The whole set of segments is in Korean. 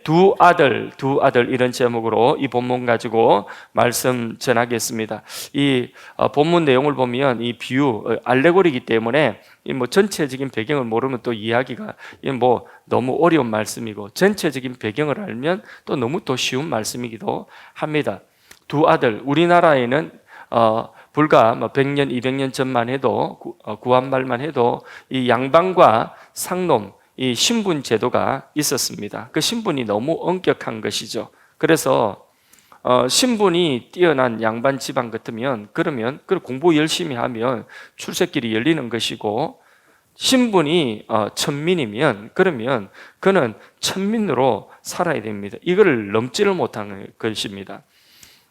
두 아들 이런 제목으로 이 본문 가지고 말씀 전하겠습니다. 이 본문 내용을 보면 이 비유, 알레고리이기 때문에 이 전체적인 배경을 모르면 또 이야기가 너무 어려운 말씀이고, 전체적인 배경을 알면 또 너무 또 쉬운 말씀이기도 합니다. 두 아들, 우리나라에는 불과 100년, 200년 전만 해도, 구한말만 해도 이 양반과 상놈, 이 신분 제도가 있었습니다. 그 신분이 너무 엄격한 것이죠. 그래서 신분이 뛰어난 양반 집안 같으면, 그러면 공부 열심히 하면 출세길이 열리는 것이고, 신분이 천민이면 그러면 그는 천민으로 살아야 됩니다. 이걸 넘지를 못하는 것입니다.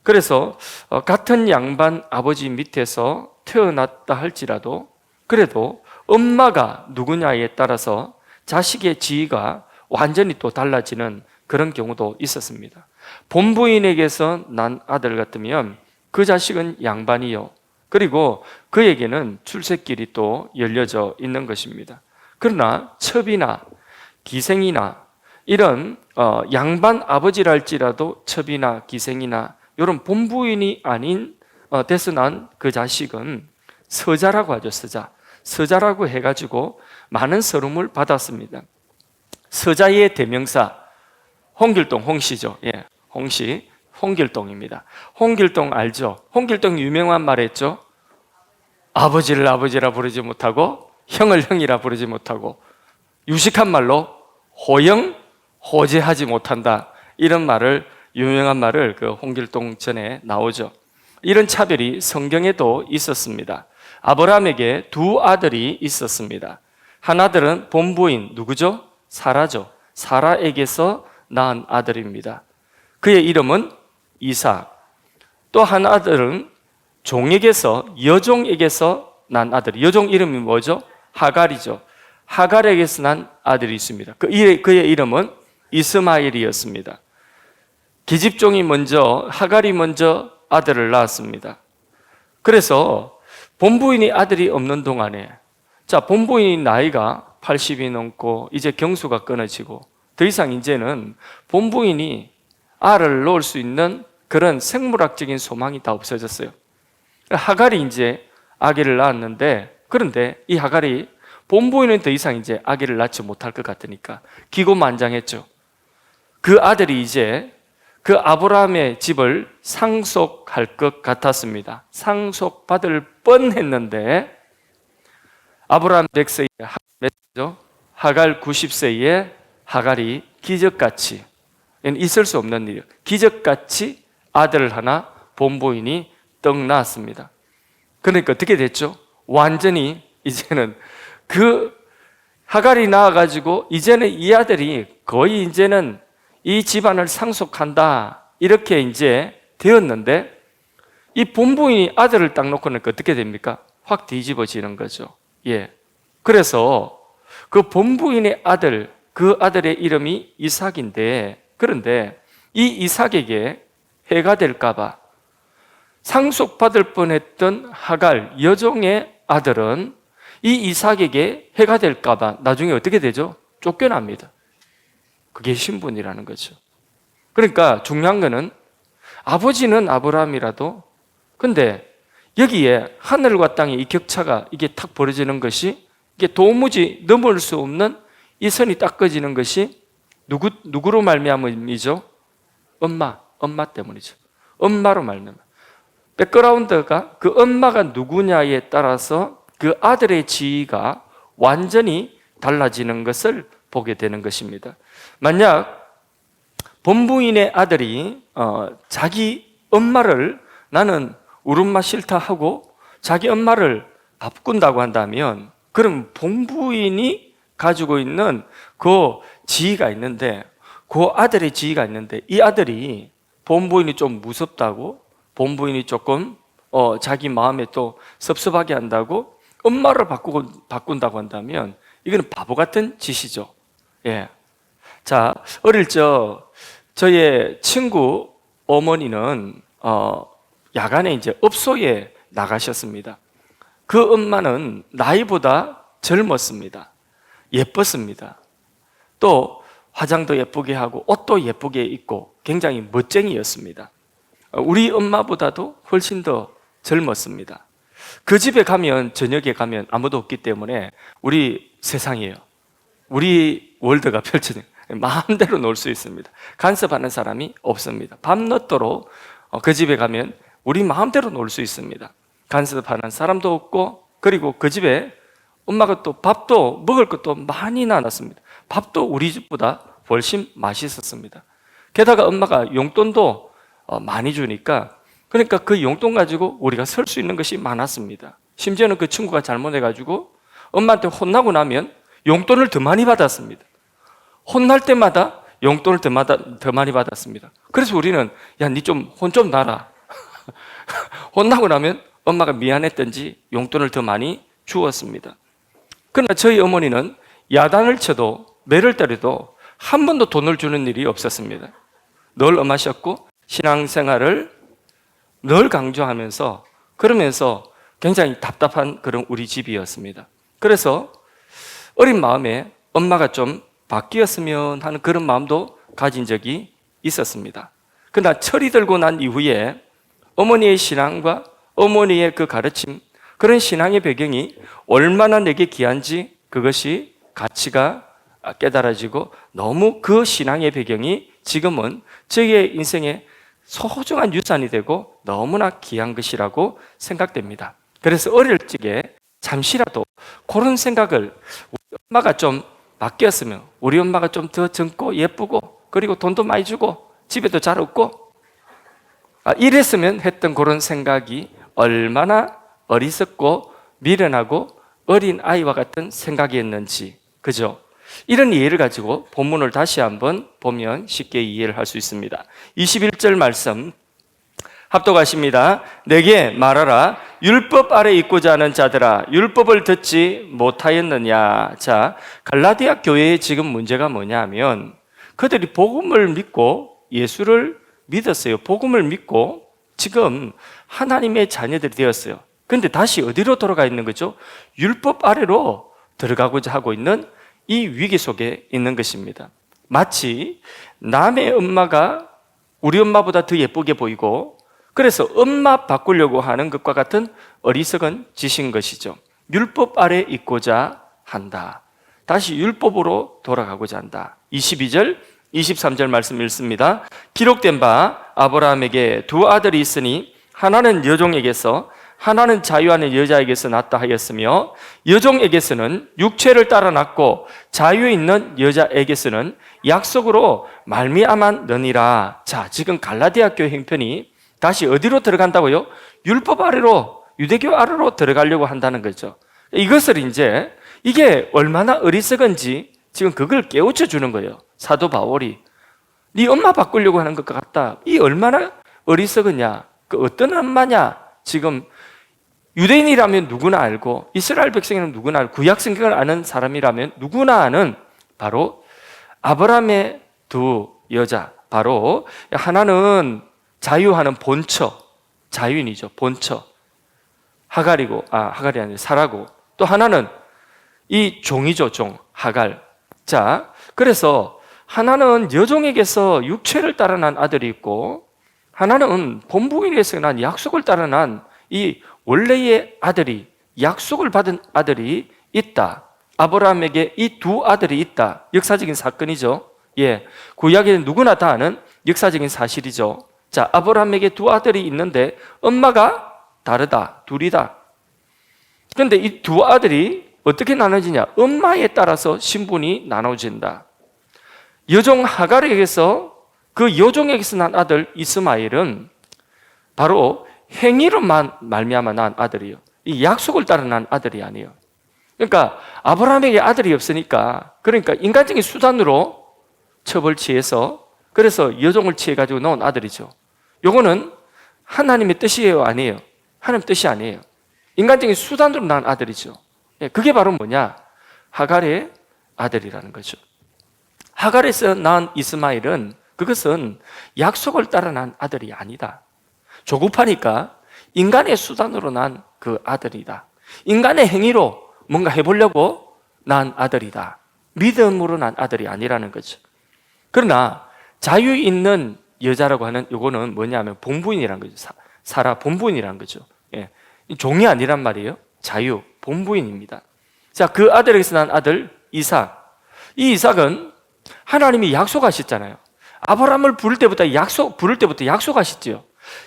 그래서 같은 양반 아버지 밑에서 태어났다 할지라도 그래도 엄마가 누구냐에 따라서 자식의 지위가 완전히 또 달라지는 그런 경우도 있었습니다. 본부인에게서 난 아들 같으면 그 자식은 양반이요, 그리고 그에게는 출세길이 또 열려져 있는 것입니다. 그러나 첩이나 기생이나 이런 양반 아버지랄지라도 첩이나 기생이나 이런 본부인이 아닌 돼서 난 그 자식은 서자라고 하죠. 서자라고 해가지고 많은 서름을 받았습니다. 서자의 대명사 홍길동, 홍씨죠. 예, 홍씨, 홍길동입니다. 홍길동 알죠? 홍길동 유명한 말 했죠. 아버지를 아버지라 부르지 못하고 형을 형이라 부르지 못하고, 유식한 말로 호영, 호제하지 못한다, 이런 말을, 유명한 말을 그 홍길동 전에 나오죠. 이런 차별이 성경에도 있었습니다. 아브라함에게 두 아들이 있었습니다. 한 아들은 본부인 누구죠? 사라죠. 사라에게서 낳은 아들입니다. 그의 이름은 이삭. 또 한 아들은 종에게서, 여종에게서 난 아들. 여종 이름이 뭐죠? 하갈이죠. 하갈에게서 난 아들이 있습니다. 그의 이름은 이스마엘이었습니다. 기집종이 먼저, 하갈이 먼저 아들을 낳았습니다. 그래서 본부인이 아들이 없는 동안에, 본부인 나이가 80이 넘고 이제 경수가 끊어지고 더 이상 이제는 본부인이 알을 놓을 수 있는 그런 생물학적인 소망이 다 없어졌어요. 하갈이 이제 아기를 낳았는데, 그런데 이 하갈이 본부인은 더 이상 이제 아기를 낳지 못할 것 같으니까 기고만장했죠. 그 아들이 이제 그 아브라함의 집을 상속할 것 같았습니다. 상속받을 뻔했는데, 아브라함 100세에 하갈 90세에 하갈이 기적같이, 있을 수 없는 일이에요, 기적같이 아들 하나 본부인이 떡 낳았습니다. 그러니까 어떻게 됐죠? 완전히 이제는 그 하갈이 낳아가지고 이제는 이 아들이 거의 이제는 이 집안을 상속한다, 이렇게 이제 되었는데, 이 본부인이 아들을 딱 놓고 나니까 어떻게 됩니까? 확 뒤집어지는 거죠. 예. 그래서 그 본부인의 아들, 그 아들의 이름이 이삭인데, 그런데 이 이삭에게 해가 될까봐 상속받을 뻔했던 하갈, 여종의 아들은 이 이삭에게 해가 될까봐 나중에 어떻게 되죠? 쫓겨납니다. 그게 신분이라는 거죠. 그러니까 중요한 거는, 아버지는 아브라함이라도, 근데 여기에 하늘과 땅의 이 격차가 이게 탁 벌어지는 것이, 이게 도무지 넘을 수 없는 이 선이 딱 꺼지는 것이 누구로 말미암음이죠? 엄마 때문이죠. 엄마로 말미암아. 백그라운드가, 그 엄마가 누구냐에 따라서 그 아들의 지위가 완전히 달라지는 것을 보게 되는 것입니다. 만약 본부인의 아들이 자기 엄마를 나는 우리 엄마 싫다 하고 자기 엄마를 바꾼다고 한다면, 그럼 본부인이 가지고 있는 그 지위가 있는데, 그 아들의 지위가 있는데, 이 아들이 본부인이 좀 무섭다고, 본부인이 조금 자기 마음에 또 섭섭하게 한다고 엄마를 바꾼다고 한다면, 이거는 바보 같은 짓이죠. 예. 자, 어릴 적 저의 친구 어머니는 야간에 이제 업소에 나가셨습니다. 그 엄마는 나이보다 젊었습니다. 예뻤습니다. 또 화장도 예쁘게 하고 옷도 예쁘게 입고 굉장히 멋쟁이였습니다. 우리 엄마보다도 훨씬 더 젊었습니다. 그 집에 가면, 저녁에 가면 아무도 없기 때문에 우리 세상이에요. 우리 월드가 펼쳐진, 마음대로 놀 수 있습니다. 간섭하는 사람이 없습니다. 밤늦도록 그 집에 가면 우리 마음대로 놀 수 있습니다. 간섭하는 사람도 없고, 그리고 그 집에 엄마가 또 밥도 먹을 것도 많이 나눴습니다. 밥도 우리 집보다 훨씬 맛있었습니다. 게다가 엄마가 용돈도 많이 주니까, 그러니까 그 용돈 가지고 우리가 설 수 있는 것이 많았습니다. 심지어는 그 친구가 잘못해가지고 엄마한테 혼나고 나면 용돈을 더 많이 받았습니다. 혼날 때마다 용돈을 더 많이 받았습니다. 그래서 우리는 야, 니 좀 혼 좀 나라. 혼나고 나면 엄마가 미안했던지 용돈을 더 많이 주었습니다. 그러나 저희 어머니는 야단을 쳐도 매를 때려도 한 번도 돈을 주는 일이 없었습니다. 늘 엄하셨고 신앙생활을 늘 강조하면서, 그러면서 굉장히 답답한 그런 우리 집이었습니다. 그래서 어린 마음에 엄마가 좀 바뀌었으면 하는 그런 마음도 가진 적이 있었습니다. 그러나 철이 들고 난 이후에 어머니의 신앙과 어머니의 그 가르침, 그런 신앙의 배경이 얼마나 내게 귀한지 그것이 가치가 깨달아지고, 너무 그 신앙의 배경이 지금은 저희의 인생에 소중한 유산이 되고 너무나 귀한 것이라고 생각됩니다. 그래서 어릴 적에 잠시라도 그런 생각을, 우리 엄마가 좀 바뀌었으면, 우리 엄마가 좀 더 젊고 예쁘고 그리고 돈도 많이 주고 집에도 잘 없고 이랬으면 했던 그런 생각이 얼마나 어리석고 미련하고 어린 아이와 같은 생각이었는지, 그죠? 이런 이해를 가지고 본문을 다시 한번 보면 쉽게 이해를 할 수 있습니다. 21절 말씀 합독하십니다. 내게 말하라. 율법 아래 있고자 하는 자들아, 율법을 듣지 못하였느냐. 자, 갈라디아 교회의 지금 문제가 뭐냐 하면, 그들이 복음을 믿고 예수를 믿었어요. 복음을 믿고 지금 하나님의 자녀들이 되었어요. 그런데 다시 어디로 돌아가 있는 거죠? 율법 아래로 들어가고자 하고 있는 이 위기 속에 있는 것입니다. 마치 남의 엄마가 우리 엄마보다 더 예쁘게 보이고, 그래서 엄마 바꾸려고 하는 것과 같은 어리석은 짓인 것이죠. 율법 아래 있고자 한다. 다시 율법으로 돌아가고자 한다. 22절, 23절 말씀 읽습니다. 기록된 바 아브라함에게 두 아들이 있으니 하나는 여종에게서 하나는 자유하는 여자에게서 낳다 하였으며, 여종에게서는 육체를 따라 낳고 자유에 있는 여자에게서는 약속으로 말미암았느니라. 자, 지금 갈라디아 교회 형편이 다시 어디로 들어간다고요? 율법 아래로, 유대교 아래로 들어가려고 한다는 거죠. 이것을 이제 이게 얼마나 어리석은지 지금 그걸 깨우쳐 주는 거예요. 사도 바울이 네 엄마 바꾸려고 하는 것 같다. 이 얼마나 어리석으냐, 그 어떤 엄마냐. 지금 유대인이라면 누구나 알고, 이스라엘 백성이라면 누구나 알고, 구약 성경을 아는 사람이라면 누구나 아는 바로 아브라함의 두 여자, 바로 하나는 자유하는 본처, 자유인이죠. 본처 하갈이고, 하갈이 아니라 사라고, 또 하나는 이 종이죠. 종, 하갈. 자, 그래서 하나는 여종에게서 육체를 따라 난 아들이 있고, 하나는 본부인에서 난 약속을 따라 난 이 원래의 아들이, 약속을 받은 아들이 있다. 아브라함에게 이 두 아들이 있다. 역사적인 사건이죠. 예, 구약에는 누구나 다 아는 역사적인 사실이죠. 자, 아브라함에게 두 아들이 있는데 엄마가 다르다. 둘이다. 그런데 이 두 아들이 어떻게 나눠지냐? 엄마에 따라서 신분이 나눠진다. 여종 하갈에게서, 그 여종에게서 난 아들 이스마엘은 바로 행위로만 말미암아 난 아들이요. 이 약속을 따라 난 아들이 아니에요. 그러니까 아브라함에게 아들이 없으니까, 그러니까 인간적인 수단으로 첩을 취해서, 그래서 여종을 취해가지고 낳은 아들이죠. 요거는 하나님의 뜻이에요, 아니에요? 하나님 뜻이 아니에요. 인간적인 수단으로 낳은 아들이죠. 그게 바로 뭐냐? 하갈의 아들이라는 거죠. 하갈에서 낳은 이스마엘은, 그것은 약속을 따라 낳은 아들이 아니다. 조급하니까 인간의 수단으로 난 그 아들이다. 인간의 행위로 뭔가 해보려고 난 아들이다. 믿음으로 난 아들이 아니라는 거죠. 그러나 자유 있는 여자라고 하는 요거는 뭐냐면 본부인이란 거죠. 사라 본부인이란 거죠. 예. 종이 아니란 말이에요. 자유 본부인입니다. 자, 그 아들에게서 난 아들 이삭. 이 이삭은 하나님이 약속하셨잖아요. 아브라함을 부를 때부터 약속하셨지요.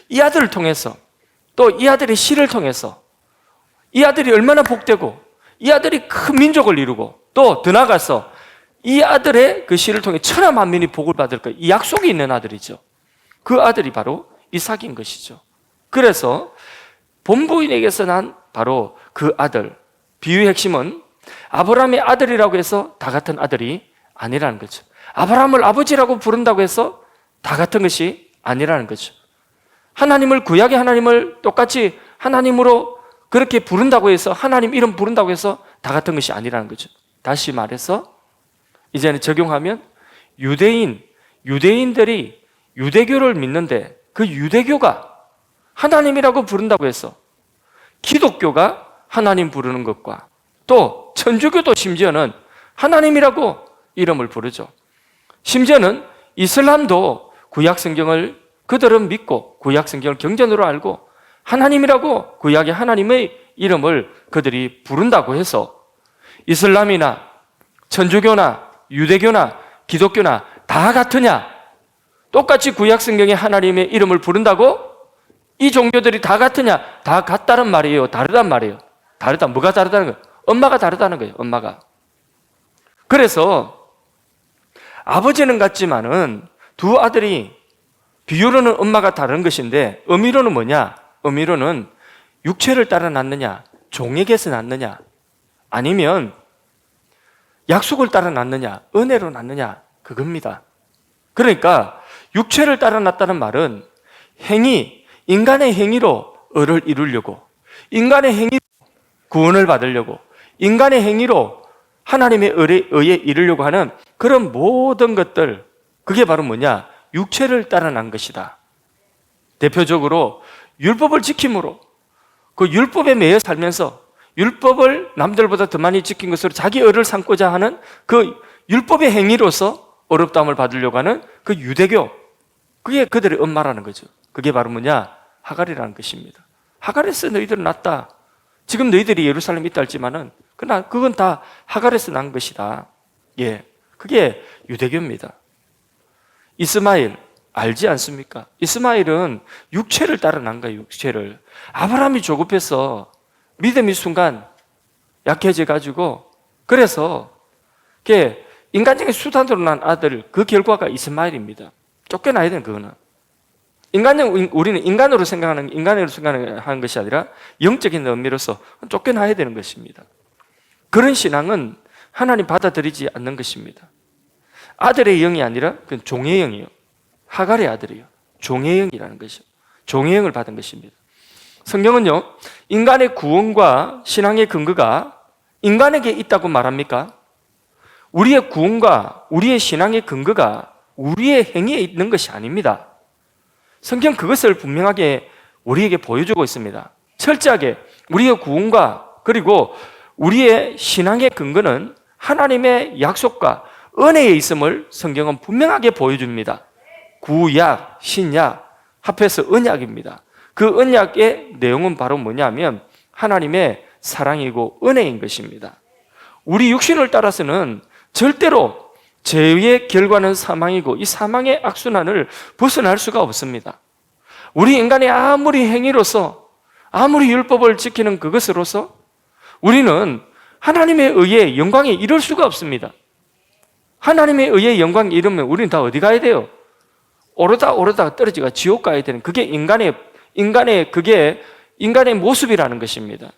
이 아들을 통해서, 또 이 아들의 씨를 통해서 이 아들이 얼마나 복되고 이 아들이 큰 민족을 이루고 또 더 나아가서 이 아들의 그 씨를 통해 천하 만민이 복을 받을 것, 이 약속이 있는 아들이죠. 그 아들이 바로 이삭인 것이죠. 그래서 본부인에게서 난 바로 그 아들, 비유의 핵심은 아브라함의 아들이라고 해서 다 같은 아들이 아니라는 거죠. 아브라함을 아버지라고 부른다고 해서 다 같은 것이 아니라는 거죠. 하나님을, 구약의 하나님을 똑같이 하나님으로 그렇게 부른다고 해서, 하나님 이름 부른다고 해서 다 같은 것이 아니라는 거죠. 다시 말해서 이제는 적용하면 유대인들이 유대교를 믿는데 그 유대교가 하나님이라고 부른다고 해서 기독교가 하나님 부르는 것과 또 천주교도 심지어는 하나님이라고 이름을 부르죠. 심지어는 이슬람도 구약 성경을 그들은 믿고 구약 성경을 경전으로 알고 하나님이라고 구약의 하나님의 이름을 그들이 부른다고 해서 이슬람이나 천주교나 유대교나 기독교나 다 같으냐? 똑같이 구약 성경의 하나님의 이름을 부른다고? 이 종교들이 다 같으냐? 다 같다는 말이에요? 다르단 말이에요? 다르다. 뭐가 다르다는 거예요? 엄마가 다르다는 거예요. 엄마가. 그래서 아버지는 같지만은 두 아들이 비유로는 엄마가 다른 것인데 의미로는 뭐냐? 의미로는 육체를 따라 낳느냐? 종에게서 낳느냐? 아니면 약속을 따라 낳느냐? 은혜로 낳느냐? 그겁니다. 그러니까 육체를 따라 낳았다는 말은 행위, 인간의 행위로 을을 이루려고, 인간의 행위로 구원을 받으려고, 인간의 행위로 하나님의 의에 이르려고 하는 그런 모든 것들, 그게 바로 뭐냐? 육체를 따라 난 것이다. 대표적으로 율법을 지킴으로, 그 율법에 매여 살면서 율법을 남들보다 더 많이 지킨 것으로 자기 의를 삼고자 하는 그 율법의 행위로서 어렵다함을 받으려고 하는 그 유대교, 그게 그들의 엄마라는 거죠. 그게 바로 뭐냐? 하갈이라는 것입니다. 하갈에서 너희들은 났다. 지금 너희들이 예루살렘에 있다 할지만은 그러나 그건 다 하갈에서 난 것이다. 예, 그게 유대교입니다. 이스마엘 알지 않습니까? 이스마엘은 육체를 따라 난 거예요. 육체를. 아브라함이 조급해서 믿음이 순간 약해져 가지고, 그래서 그게 인간적인 수단으로 난 아들, 그 결과가 이스마엘입니다. 쫓겨나야 되는 그거는. 우리는 인간으로 생각하는 것이 아니라 영적인 의미로서 쫓겨나야 되는 것입니다. 그런 신앙은 하나님 받아들이지 않는 것입니다. 아들의 영이 아니라 그건 종의 영이요. 하갈의 아들이요. 종의 영이라는 것이요. 종의 영을 받은 것입니다. 성경은요, 인간의 구원과 신앙의 근거가 인간에게 있다고 말합니까? 우리의 구원과 우리의 신앙의 근거가 우리의 행위에 있는 것이 아닙니다. 성경 그것을 분명하게 우리에게 보여주고 있습니다. 철저하게 우리의 구원과 그리고 우리의 신앙의 근거는 하나님의 약속과 은혜에 있음을 성경은 분명하게 보여줍니다. 구약, 신약, 합해서 언약입니다. 그 언약의 내용은 바로 뭐냐면 하나님의 사랑이고 은혜인 것입니다. 우리 육신을 따라서는 절대로 죄의 결과는 사망이고 이 사망의 악순환을 벗어날 수가 없습니다. 우리 인간의 아무리 행위로서, 아무리 율법을 지키는 그것으로서 우리는 하나님의 의에 영광에 이를 수가 없습니다. 하나님의 의에 영광에 이르면 우리는 다 어디 가야 돼요? 오르다가 떨어지가 지옥 가야 되는, 그게 인간의 모습이라는 것입니다.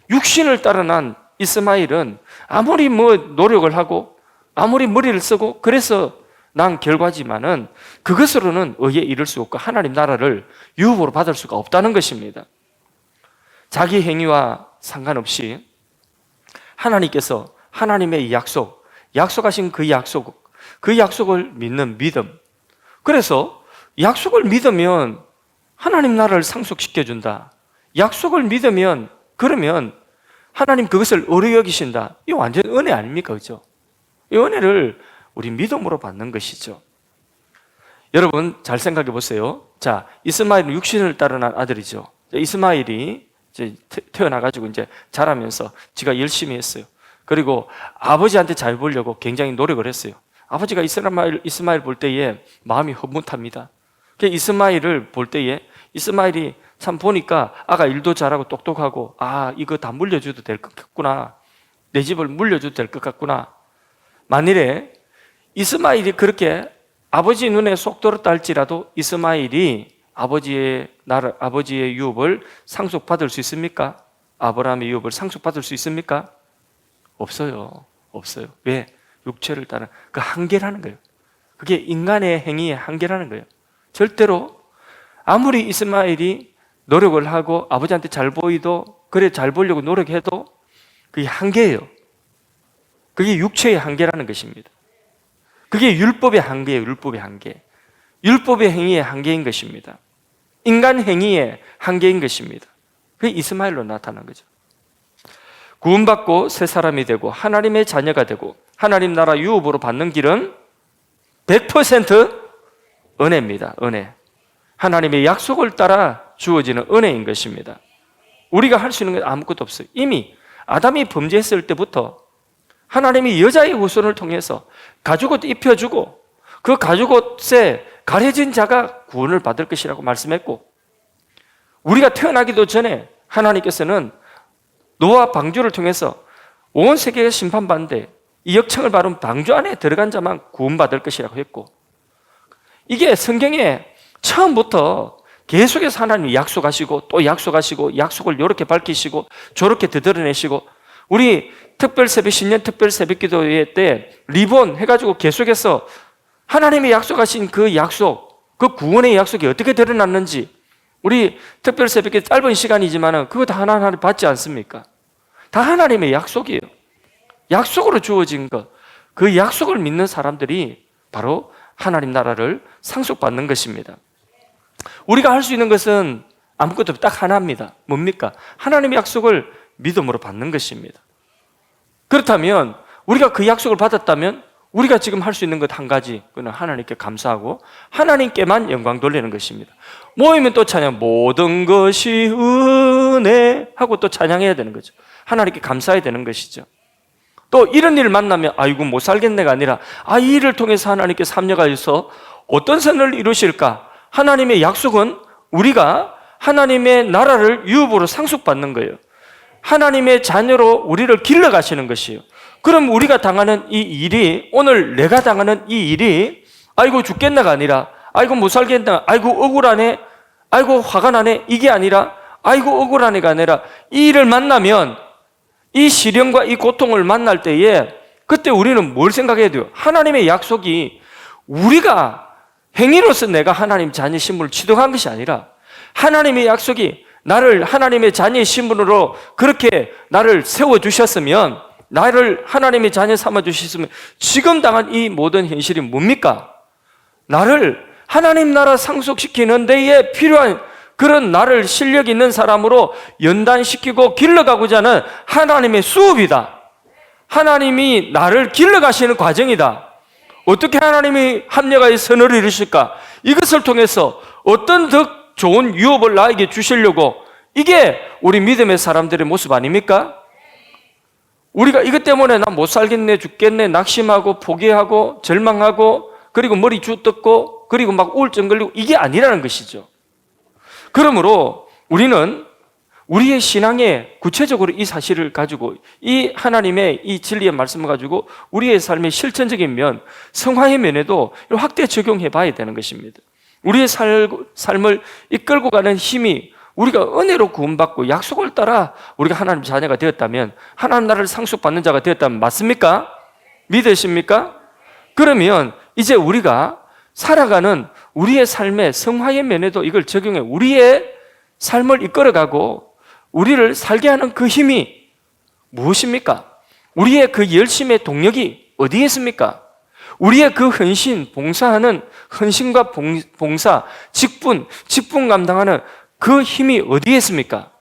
육신을 따라 난 이스마엘은 아무리 노력을 하고 아무리 머리를 쓰고 그래서 난 결과지만은 그것으로는 의에 이를 수 없고 하나님 나라를 유업으로 받을 수가 없다는 것입니다. 자기 행위와 상관없이 하나님께서 하나님의 약속하신 그 약속을 믿는 믿음. 그래서 약속을 믿으면 하나님 나라를 상속시켜준다. 약속을 믿으면 그러면 하나님 그것을 어려 여기신다. 이 완전 은혜 아닙니까? 그죠? 이 은혜를 우리 믿음으로 받는 것이죠. 여러분 잘 생각해 보세요. 자, 이스마엘은 육신을 따른 아들이죠. 이스마엘이 이제 태어나가지고 이제 자라면서 지가 열심히 했어요. 그리고 아버지한테 잘 보려고 굉장히 노력을 했어요. 아버지가 이스마엘 볼 때에 마음이 흐뭇합니다. 이스마엘을 볼 때에 이스마엘이 참 보니까 아가 일도 잘하고 똑똑하고 이거 다 물려줘도 될 것 같구나. 내 집을 물려줘도 될 것 같구나. 만일에 이스마엘이 그렇게 아버지 눈에 쏙 들었다 할지라도 이스마엘이 아버지의 유업을 상속받을 수 있습니까? 아브라함의 유업을 상속받을 수 있습니까? 없어요. 왜? 육체를 따른 그 한계라는 거예요. 그게 인간의 행위의 한계라는 거예요. 절대로 아무리 이스마엘이 노력을 하고 아버지한테 잘 보이도 그래 잘 보려고 노력해도 그게 한계예요. 그게 육체의 한계라는 것입니다. 그게 율법의 한계예요. 율법의 한계. 율법의 행위의 한계인 것입니다. 인간 행위의 한계인 것입니다. 그게 이스마엘로 나타난 거죠. 구원받고 새 사람이 되고 하나님의 자녀가 되고 하나님 나라 유업으로 받는 길은 100% 은혜입니다. 은혜. 하나님의 약속을 따라 주어지는 은혜인 것입니다. 우리가 할 수 있는 건 아무것도 없어요. 이미 아담이 범죄했을 때부터 하나님이 여자의 후손을 통해서 가죽옷 입혀주고 그 가죽옷에 가려진 자가 구원을 받을 것이라고 말씀했고, 우리가 태어나기도 전에 하나님께서는 노아 방주를 통해서 온 세계가 심판받는데 이 역청을 바른 방주 안에 들어간 자만 구원받을 것이라고 했고, 이게 성경에 처음부터 계속해서 하나님이 약속하시고 또 약속하시고 약속을 이렇게 밝히시고 저렇게 드러내시고, 우리 특별 새벽 신년 특별 새벽 기도회 때 리본 해가지고 계속해서 하나님이 약속하신 그 약속, 그 구원의 약속이 어떻게 드러났는지, 우리 특별 새벽 기도 짧은 시간이지만 그거 다 하나하나 받지 않습니까? 다 하나님의 약속이에요. 약속으로 주어진 것, 그 약속을 믿는 사람들이 바로 하나님 나라를 상속받는 것입니다. 우리가 할 수 있는 것은 아무것도 딱 하나입니다. 뭡니까? 하나님의 약속을 믿음으로 받는 것입니다. 그렇다면 우리가 그 약속을 받았다면 우리가 지금 할 수 있는 것 한 가지, 그는 하나님께 감사하고 하나님께만 영광 돌리는 것입니다. 모이면 또 찬양, 모든 것이 은혜 하고 또 찬양해야 되는 거죠. 하나님께 감사해야 되는 것이죠. 또 이런 일을 만나면 아이고 못 살겠네가 아니라 이 일을 통해서 하나님께 합력하여서 어떤 선을 이루실까? 하나님의 약속은 우리가 하나님의 나라를 유업으로 상속받는 거예요. 하나님의 자녀로 우리를 길러가시는 것이에요. 그럼 우리가 당하는 이 일이, 오늘 내가 당하는 이 일이 아이고 죽겠나가 아니라 아이고 못 살겠나, 아이고 억울하네, 아이고 화가 나네, 이게 아니라 아이고 억울하네가 아니라, 이 일을 만나면 이 시련과 이 고통을 만날 때에 그때 우리는 뭘 생각해야 돼요? 하나님의 약속이 우리가 행위로서 내가 하나님 자녀의 신분을 취득한 것이 아니라 하나님의 약속이 나를 하나님의 자녀의 신분으로 그렇게 나를 세워주셨으면, 나를 하나님의 자녀 삼아주셨으면 지금 당한 이 모든 현실이 뭡니까? 나를 하나님 나라 상속시키는 데에 필요한 그런 나를 실력 있는 사람으로 연단시키고 길러가고자 하는 하나님의 수업이다. 하나님이 나를 길러가시는 과정이다. 어떻게 하나님이 합력하여 선을 이루실까? 이것을 통해서 어떤 더 좋은 유업을 나에게 주시려고, 이게 우리 믿음의 사람들의 모습 아닙니까? 우리가 이것 때문에 나 못 살겠네, 죽겠네, 낙심하고 포기하고 절망하고 그리고 머리 쭈뜯고 그리고 막 우울증 걸리고, 이게 아니라는 것이죠. 그러므로 우리는 우리의 신앙에 구체적으로 이 사실을 가지고, 이 하나님의 이 진리의 말씀을 가지고 우리의 삶의 실천적인 면, 성화의 면에도 확대 적용해 봐야 되는 것입니다. 우리의 삶을 이끌고 가는 힘이, 우리가 은혜로 구원받고 약속을 따라 우리가 하나님 자녀가 되었다면, 하나님 나라를 상속받는 자가 되었다면 맞습니까? 믿으십니까? 그러면 이제 우리가 살아가는 우리의 삶의 성화의 면에도 이걸 적용해 우리의 삶을 이끌어가고 우리를 살게 하는 그 힘이 무엇입니까? 우리의 그 열심의 동력이 어디에 있습니까? 우리의 그 헌신, 봉사하는 헌신과 봉사, 직분 감당하는 그 힘이 어디에 있습니까?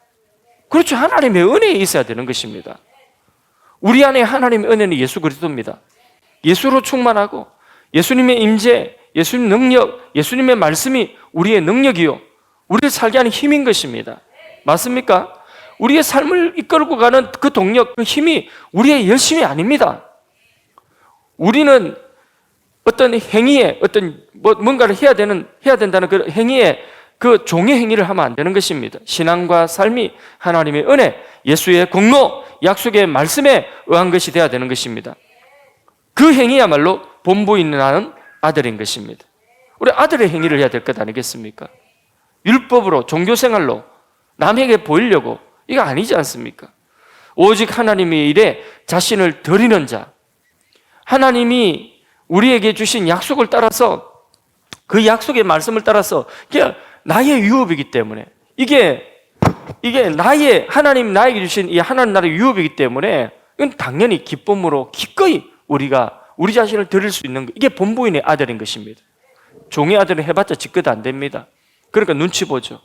그렇죠. 하나님의 은혜에 있어야 되는 것입니다. 우리 안에 하나님의 은혜는 예수 그리스도입니다. 예수로 충만하고 예수님의 임재, 예수님 능력, 예수님의 말씀이 우리의 능력이요, 우리를 살게 하는 힘인 것입니다. 맞습니까? 우리의 삶을 이끌고 가는 그 동력, 그 힘이 우리의 열심이 아닙니다. 우리는 어떤 행위에, 뭔가를 해야 된다는 그 행위에, 그 종의 행위를 하면 안 되는 것입니다. 신앙과 삶이 하나님의 은혜, 예수의 공로, 약속의 말씀에 의한 것이 되어야 되는 것입니다. 그 행위야말로 본부 있는 아들인 것입니다. 우리 아들의 행위를 해야 될 것 아니겠습니까? 율법으로, 종교생활로 남에게 보이려고, 이거 아니지 않습니까? 오직 하나님의 일에 자신을 드리는 자, 하나님이 우리에게 주신 약속을 따라서, 그 약속의 말씀을 따라서, 이게 나의 유업이기 때문에, 이게 나의, 하나님 나에게 주신 이 하나님 나라의 유업이기 때문에, 이건 당연히 기쁨으로 기꺼이 우리가 우리 자신을 드릴 수 있는 것, 이게 본부인의 아들인 것입니다. 종의 아들은 해봤자 지껏 안 됩니다. 그러니까 눈치 보죠.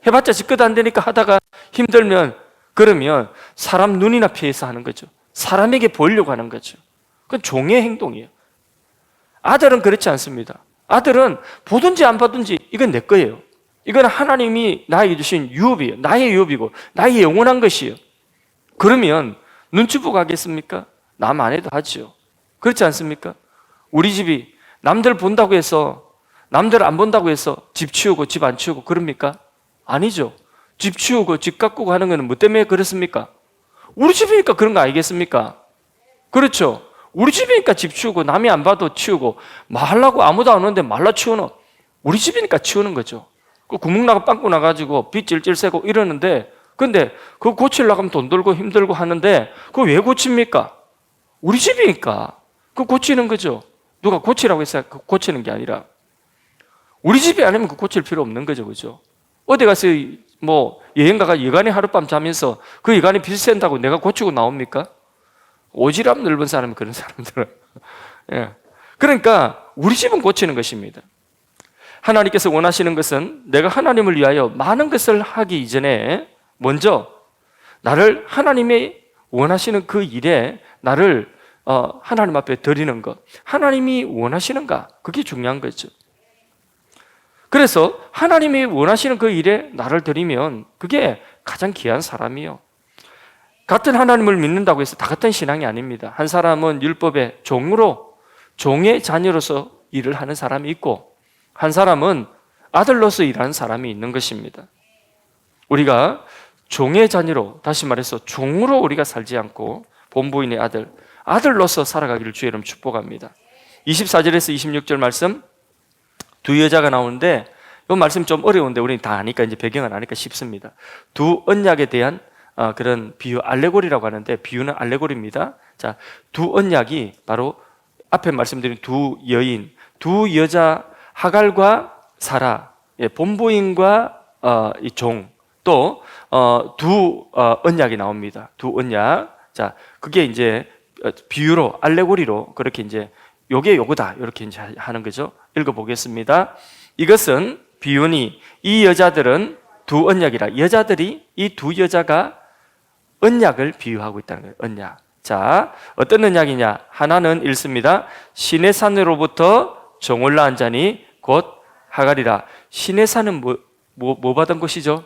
해봤자 지껏 안 되니까 하다가 힘들면, 그러면 사람 눈이나 피해서 하는 거죠. 사람에게 보이려고 하는 거죠. 그건 종의 행동이에요. 아들은 그렇지 않습니다. 아들은 보든지 안 보든지 이건 내 거예요. 이건 하나님이 나에게 주신 유업이에요. 나의 유업이고 나의 영원한 것이에요. 그러면 눈치 보고 하겠습니까? 남 안 해도 하지요. 그렇지 않습니까? 우리 집이 남들 본다고 해서, 남들 안 본다고 해서 집 치우고 집 안 치우고 그럽니까? 아니죠. 집 치우고 집 가꾸고 하는 것은 뭐 때문에 그렇습니까? 우리 집이니까 그런 거 아니겠습니까? 그렇죠. 우리 집이니까 집 치우고, 남이 안 봐도 치우고, 말하려고 아무도 안 오는데 말라 치우는, 우리 집이니까 치우는 거죠. 그 구멍 나고 빵꾸 나가지고 빗 질질 새고 이러는데, 근데 그거 고치려고 하면 돈 들고 힘들고 하는데 그거 왜 고칩니까? 우리 집이니까 그거 고치는 거죠. 누가 고치라고 해서 고치는 게 아니라, 우리 집이 아니면 그 고칠 필요 없는 거죠. 그죠? 어디 가서 뭐 여행 가가 여간에 하룻밤 자면서 그 여간에 빚 샌다고 내가 고치고 나옵니까? 오지랖 넓은 사람이 그런 사람들은. 예. 그러니까 우리 집은 고치는 것입니다. 하나님께서 원하시는 것은 내가 하나님을 위하여 많은 것을 하기 이전에 먼저 나를 하나님의 원하시는 그 일에 나를 하나님 앞에 드리는 것, 하나님이 원하시는가, 그게 중요한 거죠. 그래서 하나님이 원하시는 그 일에 나를 드리면 그게 가장 귀한 사람이요. 같은 하나님을 믿는다고 해서 다 같은 신앙이 아닙니다. 한 사람은 율법의 종으로, 종의 자녀로서 일을 하는 사람이 있고, 한 사람은 아들로서 일하는 사람이 있는 것입니다. 우리가 종의 자녀로, 다시 말해서 종으로 우리가 살지 않고 본부인의 아들로서 살아가기를 주의 이름 축복합니다. 24절에서 26절 말씀, 두 여자가 나오는데 이 말씀 좀 어려운데 우리는 다 아니까, 이제 배경을 아니까 쉽습니다. 두 언약에 대한 그런 비유, 알레고리라고 하는데, 비유는 알레고리입니다. 자, 두 언약이 바로 앞에 말씀드린 두 여인, 두 여자, 하갈과 사라, 본부인과 이 종, 또 두 언약이 나옵니다. 두 언약. 자, 그게 이제 비유로, 알레고리로 그렇게 이제 요게 요거다 이렇게 이제 하는 거죠. 읽어보겠습니다. 이것은 비유니 이 여자들은 두 언약이라, 여자들이, 이 두 여자가 언약을 비유하고 있다는 거예요. 언약. 자, 어떤 언약이냐? 하나는 읽습니다. 신의 산으로부터 종을 낳은 자니 곧 하갈이라. 신의 산은 뭐 받은 것이죠?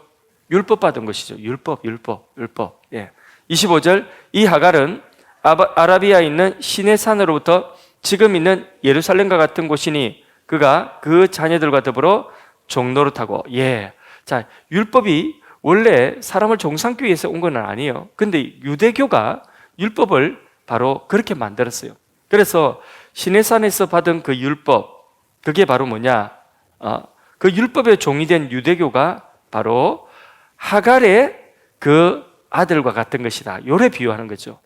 율법 받은 것이죠. 율법. 예. 25절, 이 하갈은 아라비아에 있는 신의 산으로부터 지금 있는 예루살렘과 같은 곳이니 그가 그 자녀들과 더불어 종노릇하고. 예. 자, 율법이 원래 사람을 종 삼기 위해서 온 건 아니에요. 근데 유대교가 율법을 바로 그렇게 만들었어요. 그래서 시내산에서 받은 그 율법, 그게 바로 뭐냐? 그 율법의 종이 된 유대교가 바로 하갈의 그 아들과 같은 것이다. 요래 비유하는 거죠.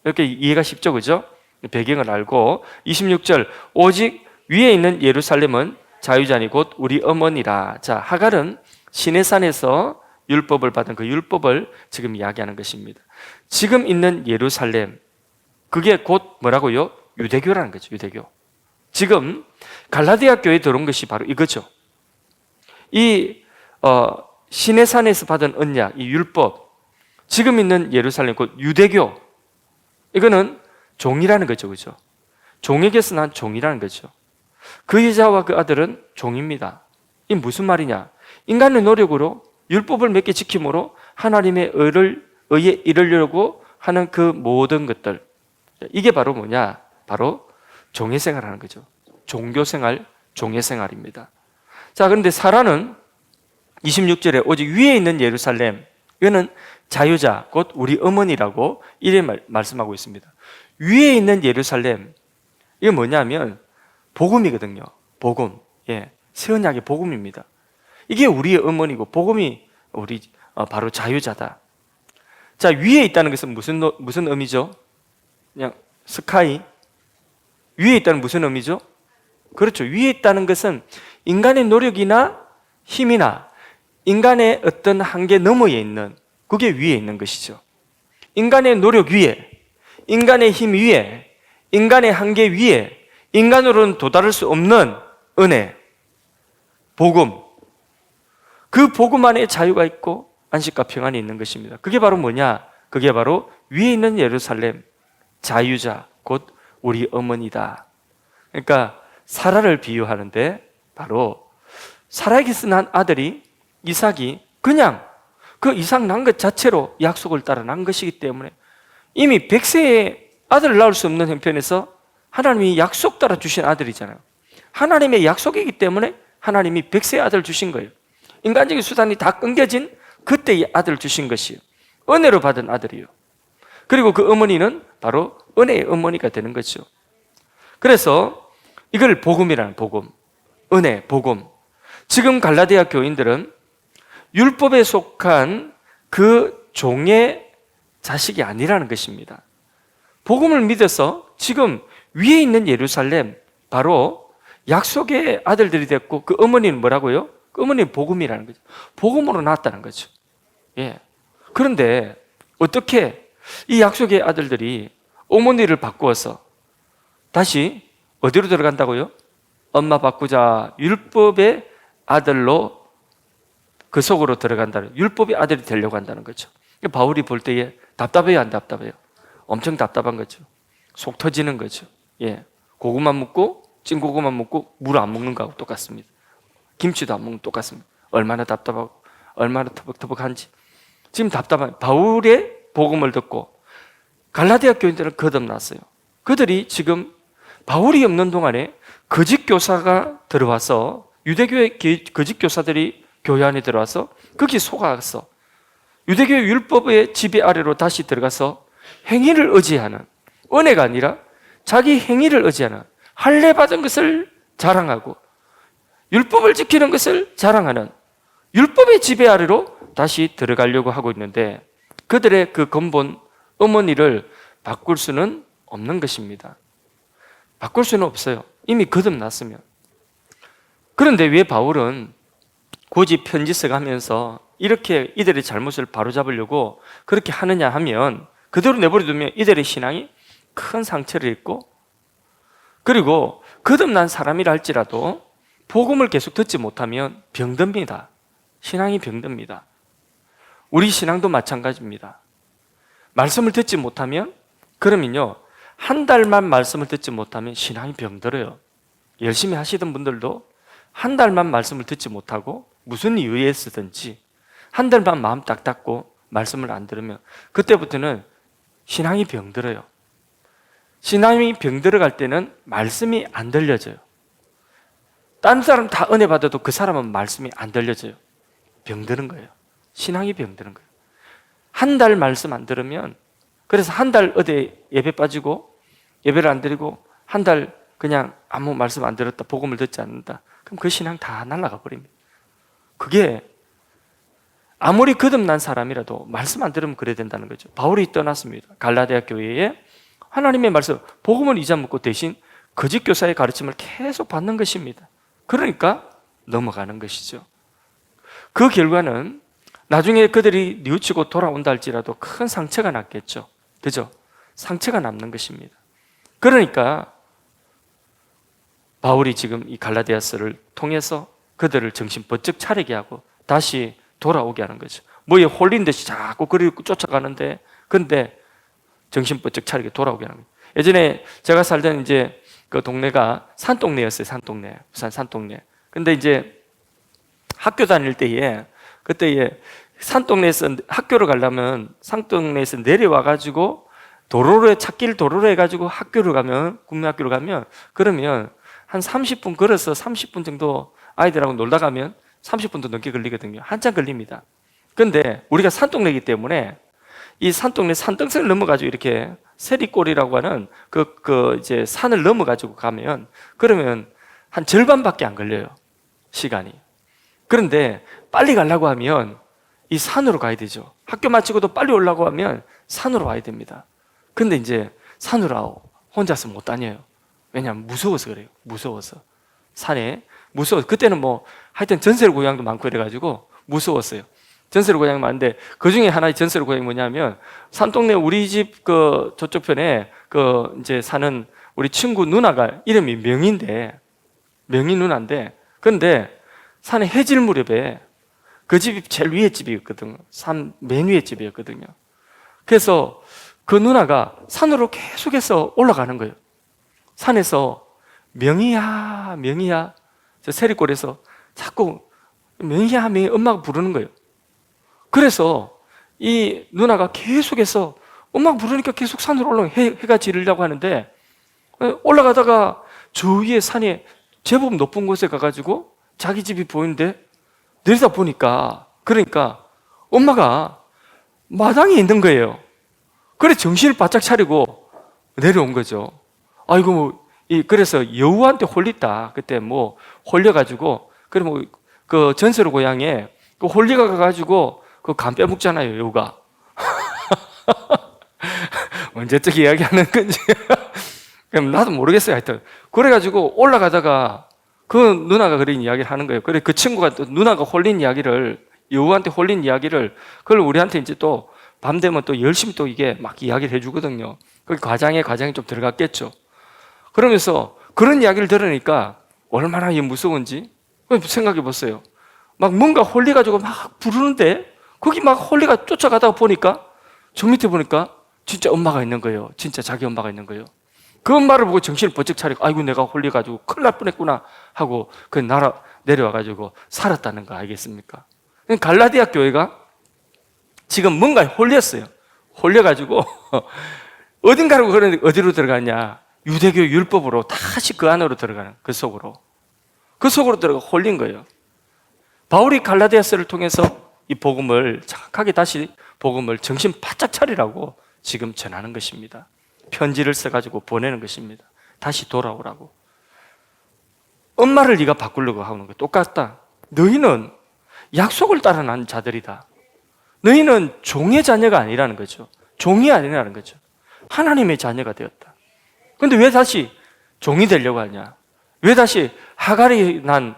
이렇게 이해가 쉽죠, 그죠? 배경을 알고. 26절, 오직 위에 있는 예루살렘은 자유자니 곧 우리 어머니라. 자, 하갈은 시내산에서 율법을 받은 그 율법을 지금 이야기하는 것입니다. 지금 있는 예루살렘, 그게 곧 뭐라고요? 유대교라는 거죠. 유대교. 지금 갈라디아 교회에 들어온 것이 바로 이거죠. 이 시내산에서 받은 언약, 이 율법, 지금 있는 예루살렘, 곧 유대교, 이거는 종이라는 거죠. 그죠? 종에게서 난 종이라는 거죠. 그 여자와 그 아들은 종입니다. 이 무슨 말이냐? 인간의 노력으로 율법을 몇 개 지킴으로 하나님의 의에 이르려고 하는 그 모든 것들, 이게 바로 뭐냐? 바로 종의 생활하는 거죠. 종교 생활, 종의 생활입니다. 자, 그런데 사라는 26절에 오직 위에 있는 예루살렘, 이거는 자유자, 곧 우리 어머니라고 이래 말씀하고 있습니다. 위에 있는 예루살렘, 이게 뭐냐면 복음이거든요. 복음. 예. 새 언약의 복음입니다. 이게 우리의 어머니고 복음이 우리 바로 자유자다. 자, 위에 있다는 것은 무슨 의미죠? 그냥 스카이. 위에 있다는 무슨 의미죠? 그렇죠. 위에 있다는 것은 인간의 노력이나 힘이나 인간의 어떤 한계 너머에 있는, 그게 위에 있는 것이죠. 인간의 노력 위에, 인간의 힘 위에, 인간의 한계 위에, 인간으로는 도달할 수 없는 은혜, 복음. 그 복음 안에 자유가 있고 안식과 평안이 있는 것입니다. 그게 바로 뭐냐? 그게 바로 위에 있는 예루살렘, 자유자, 곧 우리 어머니다. 그러니까 사라를 비유하는데 바로 사라에게서 난 아들이 이삭이 그냥 그 이삭 난 것 자체로 약속을 따라 난 것이기 때문에 이미 100세에 아들을 낳을 수 없는 형편에서 하나님이 약속 따라 주신 아들이잖아요. 하나님의 약속이기 때문에 하나님이 100세의 아들을 주신 거예요. 인간적인 수단이 다 끊겨진 그때 이 아들을 주신 것이에요. 은혜로 받은 아들이에요. 그리고 그 어머니는 바로 은혜의 어머니가 되는 거죠. 그래서 이걸 복음이라는, 복음, 은혜, 복음. 지금 갈라디아 교인들은 율법에 속한 그 종의 자식이 아니라는 것입니다. 복음을 믿어서 지금 위에 있는 예루살렘, 바로 약속의 아들들이 됐고, 그 어머니는 뭐라고요? 그 어머니는 복음이라는 거죠. 복음으로 낳았다는 거죠. 예. 그런데 어떻게 이 약속의 아들들이 어머니를 바꾸어서 다시 어디로 들어간다고요? 엄마 바꾸자, 율법의 아들로 그 속으로 들어간다는, 율법의 아들이 되려고 한다는 거죠. 바울이 볼 때에 답답해요, 안 답답해요? 엄청 답답한 거죠. 속 터지는 거죠. 예. 고구마 먹고 찐고구마 먹고 물 안 먹는 거하고 똑같습니다. 김치도 안 먹는 거 똑같습니다. 얼마나 답답하고 얼마나 터벅터벅한지. 지금 답답한, 바울의 복음을 듣고 갈라디아 교인들은 거듭났어요. 그들이 지금 바울이 없는 동안에 거짓 교사가 들어와서, 유대교의 거짓 교사들이 교회 안에 들어와서 거기 속아서 유대교의 율법의 지배 아래로 다시 들어가서 행위를 의지하는, 은혜가 아니라 자기 행위를 의지하는, 할례 받은 것을 자랑하고 율법을 지키는 것을 자랑하는 율법의 지배 아래로 다시 들어가려고 하고 있는데, 그들의 그 근본 어머니를 바꿀 수는 없는 것입니다. 바꿀 수는 없어요. 이미 거듭났으면. 그런데 왜 바울은 굳이 편지 써가면서 이렇게 이들의 잘못을 바로잡으려고 그렇게 하느냐 하면, 그대로 내버려두면 이들의 신앙이 큰 상처를 입고, 그리고 거듭난 사람이라 할지라도 복음을 계속 듣지 못하면 병듭니다. 신앙이 병듭니다. 우리 신앙도 마찬가지입니다. 말씀을 듣지 못하면, 그러면요, 한 달만 말씀을 듣지 못하면 신앙이 병들어요. 열심히 하시던 분들도 한 달만 말씀을 듣지 못하고 무슨 이유에 쓰든지 한 달만 마음 딱 닫고 말씀을 안 들으면 그때부터는 신앙이 병들어요. 신앙이 병들어갈 때는 말씀이 안 들려져요. 다른 사람 다 은혜 받아도 그 사람은 말씀이 안 들려져요. 병드는 거예요. 신앙이 병드는 거예요. 한 달 말씀 안 들으면, 그래서 한 달 어디 예배 빠지고 예배를 안 드리고 한 달 그냥 아무 말씀 안 들었다, 복음을 듣지 않는다, 그럼 그 신앙 다 날아가 버립니다. 그게 아무리 거듭난 사람이라도 말씀 안 들으면 그래야 된다는 거죠. 바울이 떠났습니다. 갈라디아 교회에 하나님의 말씀, 복음을 잊어먹고 대신 거짓 교사의 가르침을 계속 받는 것입니다. 그러니까 넘어가는 것이죠. 그 결과는 나중에 그들이 뉘우치고 돌아온다 할지라도 큰 상처가 났겠죠. 그죠? 상처가 남는 것입니다. 그러니까 바울이 지금 이 갈라디아서를 통해서 그들을 정신 번쩍 차리게 하고 다시 돌아오게 하는 거죠. 뭐에 홀린 듯이 자꾸 그리고 쫓아가는데, 근데 정신 번쩍 차리게 돌아오게 하는 거예요. 예전에 제가 살던 이제 그 동네가 산동네였어요. 산동네. 부산 산동네. 근데 이제 학교 다닐 때에 그때에 산동네에서 학교를 가려면 산동네에서 내려와가지고 찾길 도로로 해가지고 학교를 가면, 국민학교를 가면, 그러면 한 30분 걸어서 30분 정도 아이들하고 놀다 가면 30분도 넘게 걸리거든요. 한참 걸립니다. 근데 우리가 산동네이기 때문에 이 산동네 산등성을 넘어가지고 이렇게 세리골이라고 하는 이제 산을 넘어가지고 가면, 그러면 한 절반밖에 안 걸려요. 시간이. 그런데 빨리 가려고 하면 이 산으로 가야 되죠. 학교 마치고도 빨리 오려고 하면 산으로 와야 됩니다. 근데 이제 산으로 혼자서 못 다녀요. 왜냐하면 무서워서 그래요. 무서워서. 산에 무서워서. 그때는 뭐 하여튼 전설 고향도 많고 이래가지고 무서웠어요. 전설 고향이 많은데 그 중에 하나의 전설 고향이 뭐냐면, 산동네 우리 집 저쪽 편에 이제 사는 우리 친구 누나가 이름이 명희 누나인데, 근데 산에 해질 무렵에 그 집이 제일 위에 집이었거든요. 산 맨 위에 집이었거든요. 그래서 그 누나가 산으로 계속해서 올라가는 거예요. 산에서 명희야, 명희야, 저 세리골에서 자꾸 명희야, 명희 엄마가 부르는 거예요. 그래서 이 누나가 계속해서 엄마가 부르니까 계속 산으로 올라가, 해가 지르려고 하는데, 올라가다가 저 위에 산에 제법 높은 곳에 가가지고 자기 집이 보이는데 내리다 보니까, 그러니까 엄마가 마당에 있는 거예요. 그래 정신을 바짝 차리고 내려온 거죠. 아이고, 그래서 여우한테 홀렸다. 그때 뭐 홀려가지고, 그래 뭐 그 전설 고향에 그 홀리가 가가지고 그 간 빼먹잖아요, 여우가. 언제적 이야기하는 건지. 그럼 나도 모르겠어요, 하여튼. 그래가지고 올라가다가 그 누나가 그런 이야기를 하는 거예요. 그래 그 친구가 또 누나가 홀린 이야기를, 여우한테 홀린 이야기를, 그걸 우리한테 이제 또 밤 되면 또 열심히 또 이게 막 이야기를 해주거든요. 그 과장이 좀 들어갔겠죠. 그러면서 그런 이야기를 들으니까 얼마나 무서운지 생각해 보세요. 막 뭔가 홀려가지고 막 부르는데, 거기 막 홀리가 쫓아가다가 보니까 저 밑에 보니까 진짜 엄마가 있는 거예요. 진짜 자기 엄마가 있는 거예요. 그 엄마를 보고 정신을 번쩍 차리고, 아이고 내가 홀려가지고 큰일 날 뻔했구나 하고 그 내려와가지고 살았다는 거 알겠습니까? 갈라디아 교회가 지금 뭔가 홀렸어요. 홀려가지고 어딘가로, 그러는데 어디로 들어갔냐? 유대교 율법으로 다시 그 안으로 들어가는, 그 속으로 들어가 홀린 거예요. 바울이 갈라디아서를 통해서 이 복음을 정확하게 다시 복음을 정신 바짝 차리라고 지금 전하는 것입니다. 편지를 써가지고 보내는 것입니다. 다시 돌아오라고. 엄마를 네가 바꾸려고 하는 거 똑같다. 너희는 약속을 따라 난 자들이다. 너희는 종의 자녀가 아니라는 거죠. 종이 아니라는 거죠. 하나님의 자녀가 되었다. 그런데 왜 다시 종이 되려고 하냐? 왜 다시 하갈이 난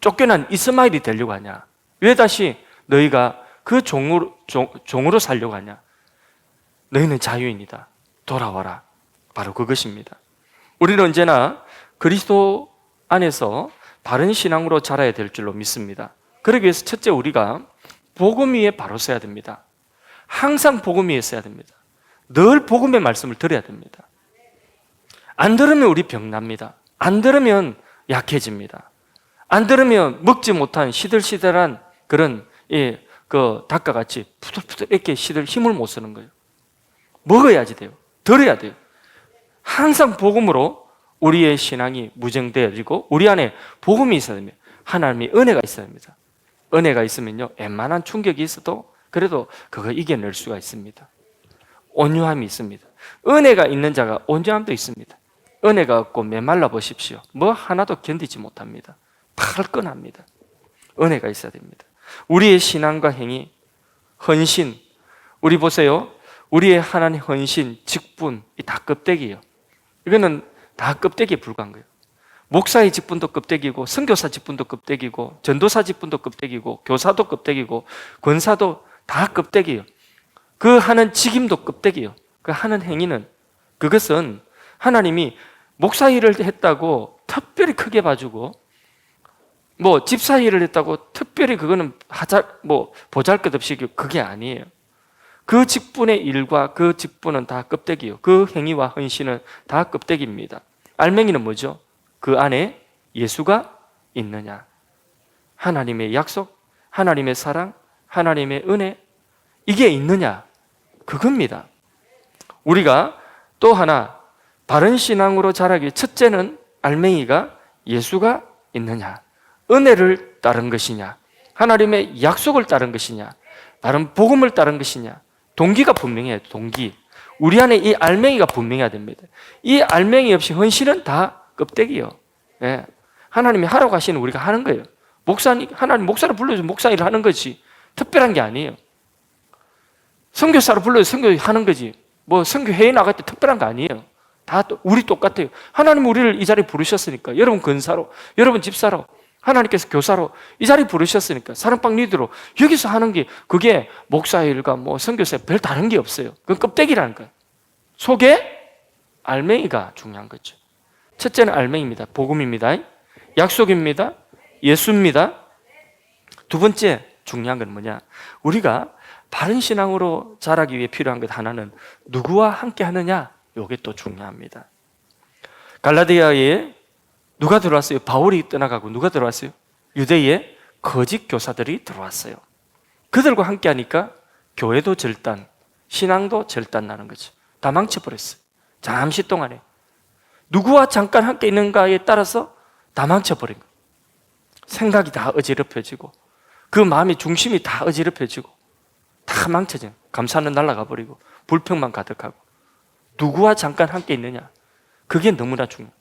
쫓겨난 이스마엘이 되려고 하냐? 왜 다시 너희가 그 종으로 살려고 하냐? 너희는 자유인이다. 돌아와라. 바로 그것입니다. 우리는 언제나 그리스도 안에서 바른 신앙으로 자라야 될 줄로 믿습니다. 그러기 위해서 첫째, 우리가 복음 위에 바로 서야 됩니다. 항상 복음 위에 서야 됩니다. 늘 복음의 말씀을 들어야 됩니다. 안 들으면 우리 병납니다. 안 들으면 약해집니다. 안 들으면 먹지 못한 시들시들한 그런 닭과 같이 푸들푸들 이렇게 힘을 못 쓰는 거예요. 먹어야지 돼요. 들어야 돼요. 항상 복음으로 우리의 신앙이 무정되어지고 우리 안에 복음이 있어야 됩니다. 하나님의 은혜가 있어야 됩니다. 은혜가 있으면요, 웬만한 충격이 있어도 그래도 그거 이겨낼 수가 있습니다. 온유함이 있습니다. 은혜가 있는 자가 온유함도 있습니다. 은혜가 없고 메말라 보십시오. 뭐 하나도 견디지 못합니다. 팔끈합니다. 은혜가 있어야 됩니다. 우리의 신앙과 행위, 헌신, 우리 보세요. 우리의 하나님 헌신, 직분, 다 껍데기예요. 이거는 다 껍데기에 불과한 거예요. 목사의 직분도 껍데기고, 선교사 직분도 껍데기고, 전도사 직분도 껍데기고, 교사도 껍데기고, 권사도 다 껍데기예요. 그 하는 직임도 껍데기예요. 그 하는 행위는, 그것은 하나님이 목사 일을 했다고 특별히 크게 봐주고, 뭐 집사 일을 했다고 특별히 그거는 보잘것없이, 그게 아니에요. 그 직분의 일과 그 직분은 다 껍데기예요. 그 행위와 헌신은 다 껍데기입니다. 알맹이는 뭐죠? 그 안에 예수가 있느냐. 하나님의 약속, 하나님의 사랑, 하나님의 은혜, 이게 있느냐. 그겁니다. 우리가 또 하나 바른 신앙으로 자라기 위해 첫째는 알맹이가 예수가 있느냐, 은혜를 따른 것이냐, 하나님의 약속을 따른 것이냐, 바른 복음을 따른 것이냐. 동기가 분명해요. 동기. 우리 안에 이 알맹이가 분명해야 됩니다. 이 알맹이 없이 헌신은 다 껍데기요. 예. 하나님이 하라고 하시는 우리가 하는 거예요. 하나님 목사를 불러서 목사 일을 하는 거지. 특별한 게 아니에요. 선교사를 불러서 선교하는 거지. 뭐 선교회에 나갈 때 특별한 거 아니에요. 다 우리 똑같아요. 하나님 우리를 이 자리에 부르셨으니까. 여러분 근사로, 여러분 집사로, 하나님께서 교사로 이 자리에 부르셨으니까. 사랑방 리더로 여기서 하는 게 그게 목사 일과 뭐 선교사 별 다른 게 없어요. 그건 껍데기라는 거예요. 속에 알맹이가 중요한 거죠. 첫째는 알맹이입니다. 복음입니다. 약속입니다. 예수입니다. 두 번째 중요한 건 뭐냐? 우리가 바른 신앙으로 자라기 위해 필요한 것 하나는 누구와 함께 하느냐? 이게 또 중요합니다. 갈라디아에 누가 들어왔어요? 바울이 떠나가고 누가 들어왔어요? 유대에 거짓 교사들이 들어왔어요. 그들과 함께 하니까 교회도 절단, 신앙도 절단 나는 거죠. 다 망쳐버렸어요. 잠시 동안에. 누구와 잠깐 함께 있는가에 따라서 다 망쳐버린 거예요. 생각이 다 어지럽혀지고 그 마음의 중심이 다 어지럽혀지고 다 망쳐져. 감사는 날아가 버리고 불평만 가득하고. 누구와 잠깐 함께 있느냐? 그게 너무나 중요해요.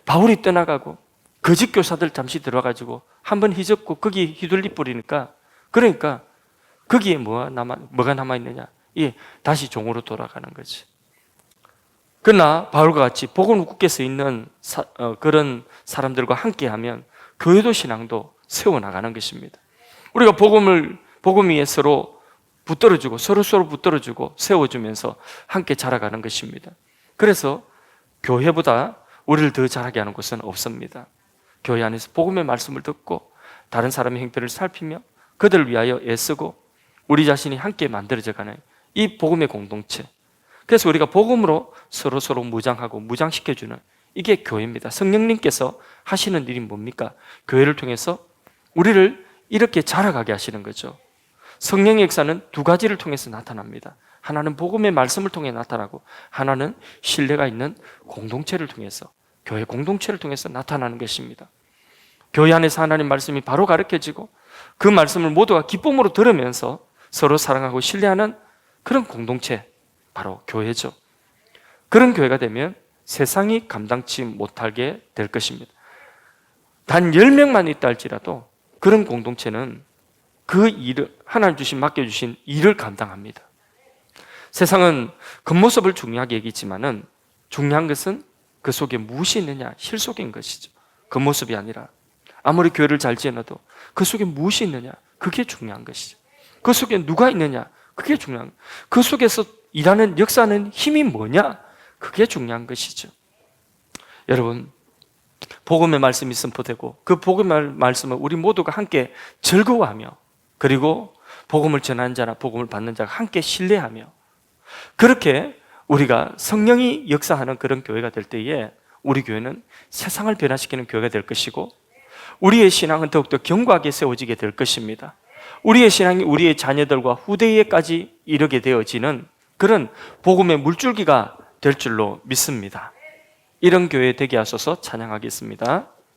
바울이 떠나가고 거짓 교사들 잠시 들어가지고 한번 휘젓고 거기 휘둘리 뿌리니까, 그러니까 거기에 뭐가 남아있느냐? 예, 다시 종으로 돌아가는 거지. 그러나 바울과 같이 복음을 굳게 서 있는 그런 사람들과 함께하면 교회도 신앙도 세워나가는 것입니다. 우리가 복음 위에 서로 붙들어주고 서로 붙들어주고 세워주면서 함께 자라가는 것입니다. 그래서 교회보다 우리를 더 자라게 하는 곳은 없습니다. 교회 안에서 복음의 말씀을 듣고 다른 사람의 행태를 살피며 그들을 위하여 애쓰고 우리 자신이 함께 만들어져가는 이 복음의 공동체. 그래서 우리가 복음으로 서로 무장하고 무장시켜주는 이게 교회입니다. 성령님께서 하시는 일이 뭡니까? 교회를 통해서 우리를 이렇게 자라가게 하시는 거죠. 성령의 역사는 두 가지를 통해서 나타납니다. 하나는 복음의 말씀을 통해 나타나고 하나는 신뢰가 있는 공동체를 통해서, 교회 공동체를 통해서 나타나는 것입니다. 교회 안에서 하나님 말씀이 바로 가르쳐지고 그 말씀을 모두가 기쁨으로 들으면서 서로 사랑하고 신뢰하는 그런 공동체, 바로 교회죠. 그런 교회가 되면 세상이 감당치 못하게 될 것입니다. 단 10명만 있다 할지라도 그런 공동체는 그 일을, 하나님 맡겨주신 일을 감당합니다. 세상은 겉모습을 중요하게 여기지만은 중요한 것은 그 속에 무엇이 있느냐, 실속인 것이죠. 겉모습이 아니라 아무리 교회를 잘 지어놔도 그 속에 무엇이 있느냐, 그게 중요한 것이죠. 그 속에 누가 있느냐, 그게 중요한 거예요. 그 속에서 일하는 역사하는 힘이 뭐냐, 그게 중요한 것이죠. 여러분, 복음의 말씀이 선포되고 그 복음의 말씀을 우리 모두가 함께 즐거워하며, 그리고 복음을 전하는 자나 복음을 받는 자가 함께 신뢰하며, 그렇게 우리가 성령이 역사하는 그런 교회가 될 때에 우리 교회는 세상을 변화시키는 교회가 될 것이고 우리의 신앙은 더욱더 견고하게 세워지게 될 것입니다. 우리의 신앙이 우리의 자녀들과 후대에까지 이르게 되어지는 그런 복음의 물줄기가 될 줄로 믿습니다. 이런 교회 되게 하소서. 찬양하겠습니다.